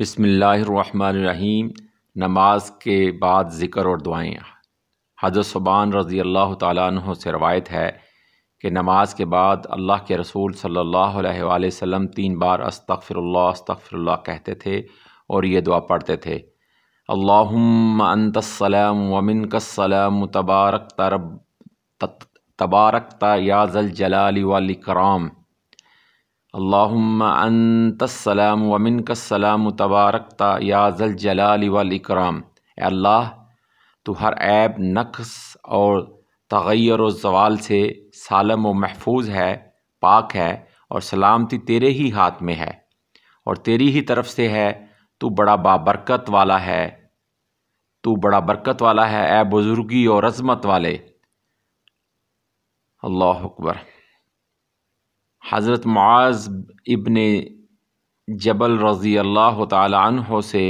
بسم اللہ الرحمن الرحیم۔ نماز کے بعد ذکر اور دعائیں۔ حضرت ثوبان رضی اللہ تعالیٰ عنہ سے روایت ہے کہ نماز کے بعد اللہ کے رسول صلی اللہ علیہ وآلہ وسلم 3 بار استغفر اللہ کہتے تھے اور یہ دعا پڑھتے تھے: اللہم انت السلام ومنک السلام تبارکت یا ذا الجلال والاکرام۔ اللہم انت السلام ومنک السلام تبارکت یا ذا الجلال والاکرام۔ اے اللہ، تو ہر عیب، نقص اور تغیر و زوال سے سالم و محفوظ ہے، پاک ہے، اور سلامتی تیرے ہی ہاتھ میں ہے اور تیری ہی طرف سے ہے۔ تو بڑا بابرکت والا ہے، تو بڑا برکت والا ہے، اے بزرگی اور عظمت والے۔ اللہ اکبر۔ حضرت معاذ ابن جبل رضی اللہ تعالی عنہ سے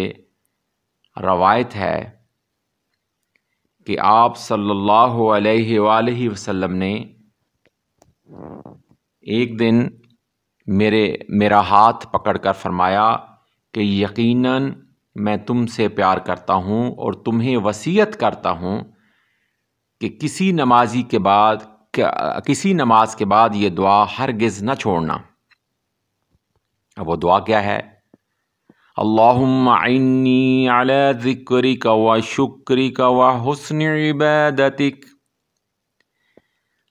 روایت ہے کہ آپ صلی اللہ علیہ وآلہ وسلم نے ایک دن میرا ہاتھ پکڑ کر فرمایا کہ یقیناً میں تم سے پیار کرتا ہوں اور تمہیں وصیت کرتا ہوں کہ کسی نماز کے بعد یہ دعا ہرگز نہ چھوڑنا۔ اب وہ دعا کیا ہے؟ اللہم اعنی علی ذکرک و شکرک و حسن عبادتک۔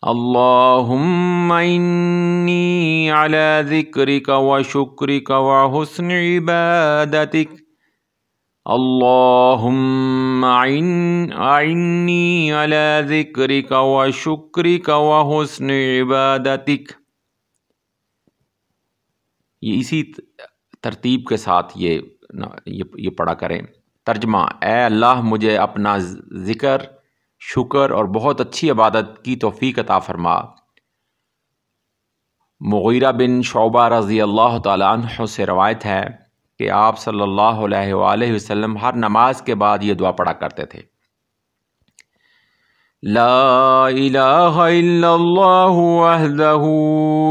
اللہم اعنی علی ذکرک و شکرک و حسن عبادتک۔ اللہم اعنی علی ذکرک و شکرک و حسن عبادتک۔ یہ اسی ترتیب کے ساتھ یہ پڑھا کریں۔ ترجمہ: اے اللہ، مجھے اپنا ذکر، شکر اور بہت اچھی عبادت کی توفیق عطا فرما۔ مغیرہ بن شعبہ رضی اللہ تعالیٰ عنہ سے روایت ہے کہ آپ صلی اللہ علیہ وآلہ وسلم ہر نماز کے بعد یہ دعا پڑھا کرتے تھے: لا الہ الا اللہ وحدہ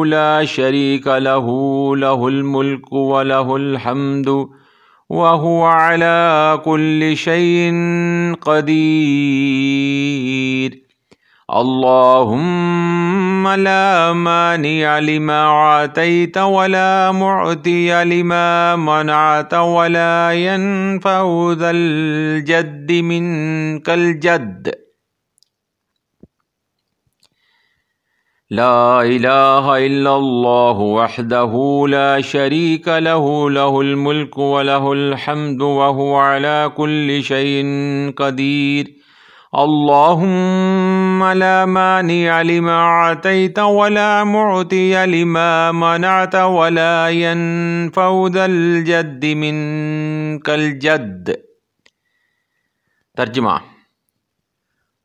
لا شریک لہ، لہ الملک ولہ الحمد وہو علی کل شیء قدیر۔ اللہم لا مانع لما اعطیت ولا معطی لما منعت ولا ينفع ذا الجد منک الجد۔ لا الہ الا اللہ وحدہ لا شریک لہ، لہ الملک ولہ الحمد وہو علی کل شیء قدیر۔ اللہم لا مانع لما اعطیت ولا معطی لما منعت ولا ينفع ذا الجد منک الجد۔ ترجمہ: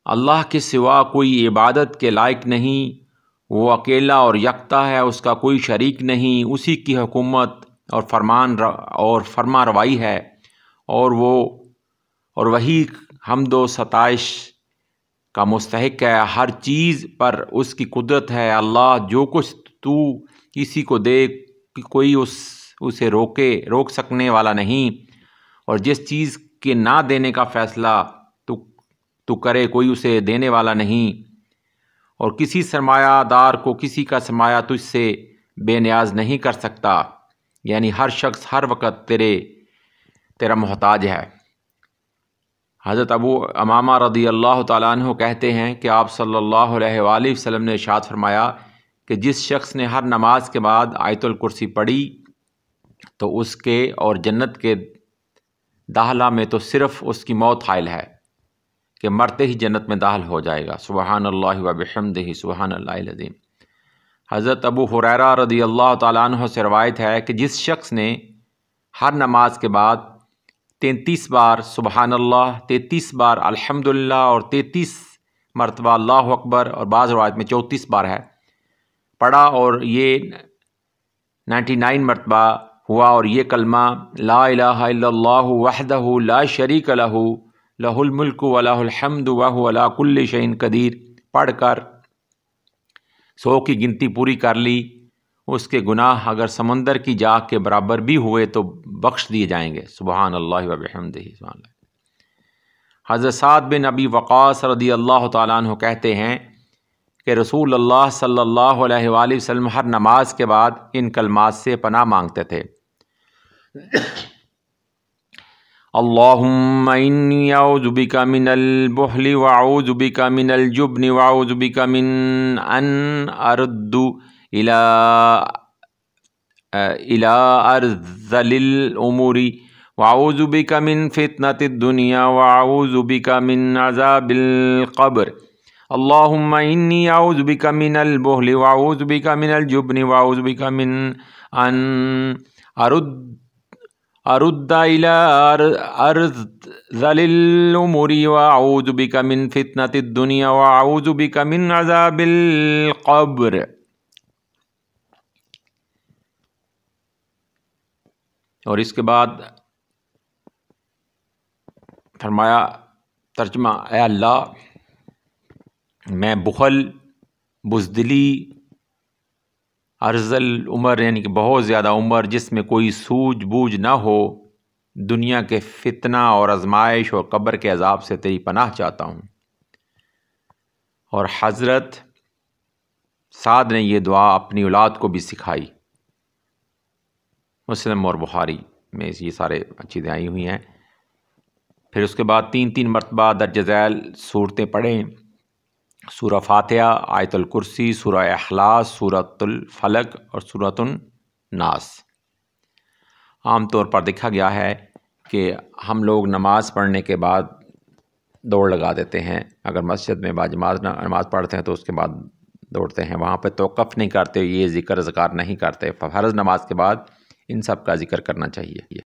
اللہ کے سوا کوئی عبادت کے لائق نہیں، وہ اکیلا اور یکتا ہے، اس کا کوئی شریک نہیں، اسی کی حکومت اور فرما روائی ہے، اور وہی حمد و ستائش کا مستحق ہے۔ ہر چیز پر اس کی قدرت ہے۔ اللہ جو کچھ تو کسی کو دے، کوئی اسے روک سکنے والا نہیں، اور جس چیز کے نہ دینے کا فیصلہ تو کرے، کوئی اسے دینے والا نہیں، اور کسی سرمایہ دار کو کسی کا سرمایہ تجھ سے بے نیاز نہیں کر سکتا، یعنی ہر شخص ہر وقت تیرا محتاج ہے۔ حضرت ابو امامہ رضی اللہ تعالیٰ عنہ کہتے ہیں کہ آپ صلی اللہ علیہ وآلہ وسلم نے ارشاد فرمایا کہ جس شخص نے ہر نماز کے بعد آیت الکرسی پڑھی تو اس کے اور جنت کے داخلہ میں تو صرف اس کی موت حائل ہے کہ مرتے ہی جنت میں داخل ہو جائے گا۔ سبحان اللہ و بحمدہ، سبحان اللہ العظیم۔ حضرت ابو ہریرہ رضی اللہ تعالیٰ عنہ سے روایت ہے کہ جس شخص نے ہر نماز کے بعد 33 بار سبحان اللہ، 33 بار الحمدللہ اور 33 مرتبہ اللہ اکبر، اور بعض روایت میں 34 بار ہے، پڑھا، اور یہ 99 مرتبہ ہوا، اور یہ کلمہ لا الہ الا اللہ وحدہ لا شریک لہ، لہ الملک ولہ الحمد وہو علی کل شیء قدیر پڑھ کر 100 کی گنتی پوری کر لی، اس کے گناہ اگر سمندر کی جاگ کے برابر بھی ہوئے تو بخش دیے جائیں گے۔ سبحان اللہ و بحمدہ، سبحان اللہ۔ حضرت سعد بن ابی وقاص رضی اللہ تعالیٰ عنہ کہتے ہیں کہ رسول اللہ صلی اللہ علیہ وآلہ وسلم ہر نماز کے بعد ان کلمات سے پناہ مانگتے تھے: اللہم انی اعوذ بک من البخل واعوذ بک من الجبن واعوذ بک من ان ارد الى ارذل الامور واعوذ بک من فتنة الدنیا واعوذ بک من عذاب القبر اللہم انی اعوذ بک من البخل واعوذ بک من الجبن واعوذ بک من ان ارد الى ارذل الامور واعوذ بک من فتنة الدنیا واعوذ بک من عذاب القبر۔ اور اس کے بعد فرمایا ترجمہ: اے اللہ، میں بخل، بزدلی، ارذل عمر یعنی کہ بہت زیادہ عمر جس میں کوئی سوجھ بوجھ نہ ہو، دنیا کے فتنہ اور آزمائش اور قبر کے عذاب سے تیری پناہ چاہتا ہوں۔ اور حضرت سعد نے یہ دعا اپنی اولاد کو بھی سکھائی۔ مسلم اور بخاری میں یہ سارے چیزیں آئی ہوئی ہیں۔ پھر اس کے بعد 3 مرتبہ درج ذیل صورتیں پڑھیں: سورہ فاتحہ، آیت الکرسی، سورہ اخلاص، سورۃ الفلق اور سورۃ الناس۔ عام طور پر دیکھا گیا ہے کہ ہم لوگ نماز پڑھنے کے بعد دوڑ لگا دیتے ہیں۔ اگر مسجد میں باجماعت نماز پڑھتے ہیں تو اس کے بعد دوڑتے ہیں، وہاں پہ توقف نہیں کرتے، یہ ذکر اذکار نہیں کرتے۔ فرض نماز کے بعد ان سب کا ذکر کرنا چاہیے۔